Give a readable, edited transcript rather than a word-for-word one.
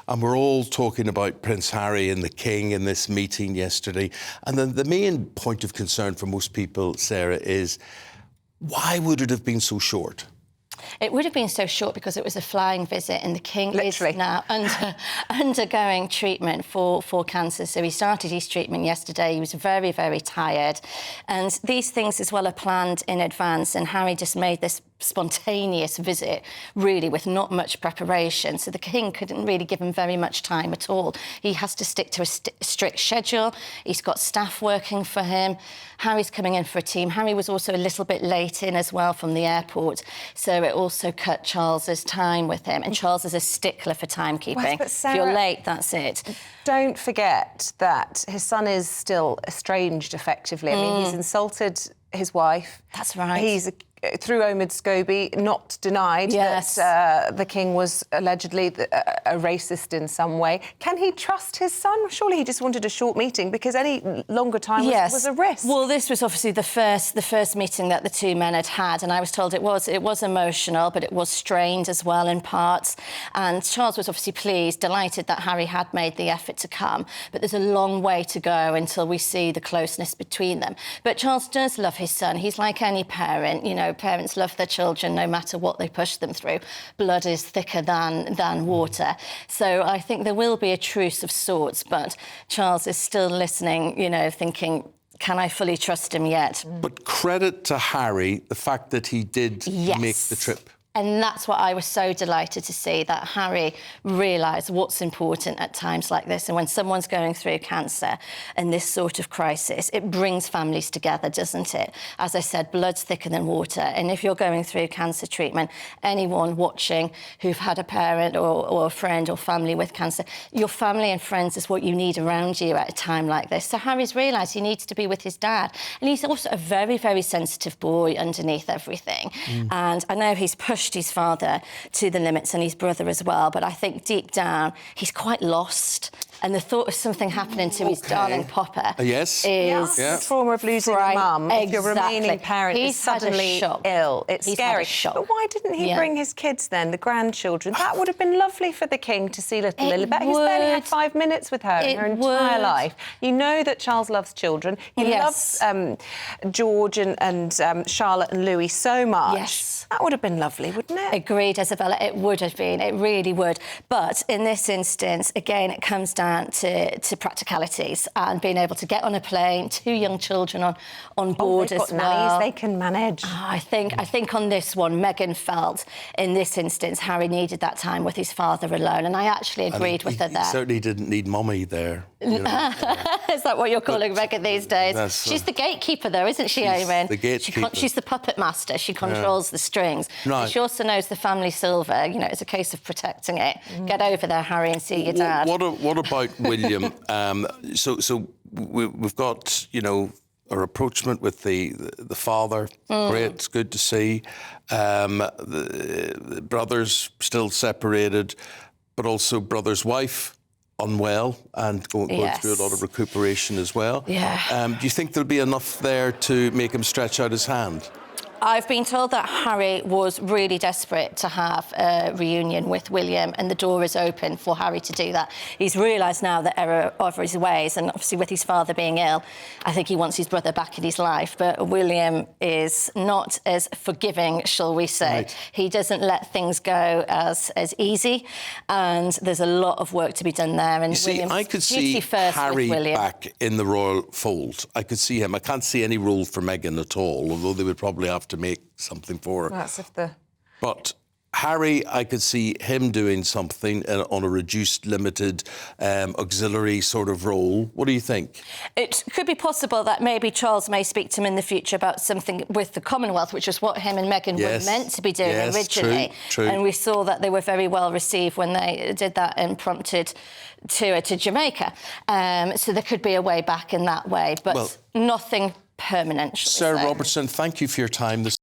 and we're all talking about Prince Harry and the King in this meeting yesterday. And then the main point of concern for most people, Sarah, is why would it have been so short? It would have been so short because it was a flying visit, and the King Literally. is now undergoing treatment for cancer. So he started his treatment yesterday. He was very, very tired. And these things as well are planned in advance, and Harry just made this spontaneous visit, really, with not much preparation. So the King couldn't really give him very much time at all. He has to stick to a strict schedule. He's got staff working for him. Harry's coming in for a team. Harry was also a little bit late in as well from the airport, so it also cut Charles's time with him. And Charles is a stickler for timekeeping. But Sarah, if you're late, that's it. Don't forget that his son is still estranged, effectively. I mean, he's insulted his wife. That's right. He's, through Omid Scobie, not denied that the King was allegedly a racist in some way. Can he trust his son? Surely he just wanted a short meeting, because any longer time was a risk. Well, this was obviously the first meeting that the two men had, and I was told it was emotional, but it was strained as well in parts. And Charles was obviously pleased, delighted that Harry had made the effort to come, but there's a long way to go until we see the closeness between them. But Charles does love his son. He's like any parent, you know. Parents love their children no matter what they push them through. Blood is thicker than water. So I think there will be a truce of sorts, but Charles is still listening, you know, thinking, can I fully trust him yet? But credit to Harry, the fact that he did make the trip. And that's what I was so delighted to see, that Harry realised what's important at times like this. And when someone's going through cancer and this sort of crisis, it brings families together, doesn't it? As I said, blood's thicker than water. And if you're going through cancer treatment, anyone watching who've had a parent or a friend or family with cancer, your family and friends is what you need around you at a time like this. So Harry's realised he needs to be with his dad. And he's also a very, very sensitive boy underneath everything. And I know he's pushed his father to the limits, and his brother as well, but I think deep down he's quite lost, and the thought of something happening to his darling Popper is the trauma of losing a mum. Exactly. If your remaining parent is suddenly ill, it's scary. But why didn't he bring his kids then, the grandchildren? That would have been lovely for the King to see little Lilibet. He's barely had 5 minutes with her in her entire life. You know that Charles loves children. He loves George and Charlotte and Louis so much. That would have been lovely, wouldn't it? Agreed, Isabella. It would have been. It really would. But in this instance, again, it comes down to practicalities and being able to get on a plane, 2 young children on board as well. They've got nannies they can manage. I think on this one, Meghan felt in this instance Harry needed that time with his father alone, and I actually agreed with her there. He certainly didn't need mummy there. You know. Is that what you're calling Meghan these days? She's the gatekeeper, though, isn't she, Eamon? The gatekeeper. She's the puppet master. She controls the strings. Right. She also knows the family silver. You know, it's a case of protecting it. Get over there, Harry, and see your dad. What about William? So we've got, you know, a rapprochement with the father. Great, it's good to see. The brothers still separated, but also brother's wife unwell and going through a lot of recuperation as well. Do you think there'll be enough there to make him stretch out his hand? I've been told that Harry was really desperate to have a reunion with William, and the door is open for Harry to do that. He's realised now the error of his ways, and obviously with his father being ill, I think he wants his brother back in his life. But William is not as forgiving, shall we say. Right. He doesn't let things go as easy, and there's a lot of work to be done there. And you see, I could see Harry back in the royal fold. I could see him. I can't see any role for Meghan at all, although they would probably have to make something for her. That's if the... But Harry, I could see him doing something on a reduced, limited, auxiliary sort of role. What do you think? It could be possible that maybe Charles may speak to him in the future about something with the Commonwealth, which is what him and Meghan were meant to be doing originally. True. And we saw that they were very well received when they did that impromptu tour to Jamaica. So there could be a way back in that way, but nothing permanent. Sarah Robertson, thank you for your time this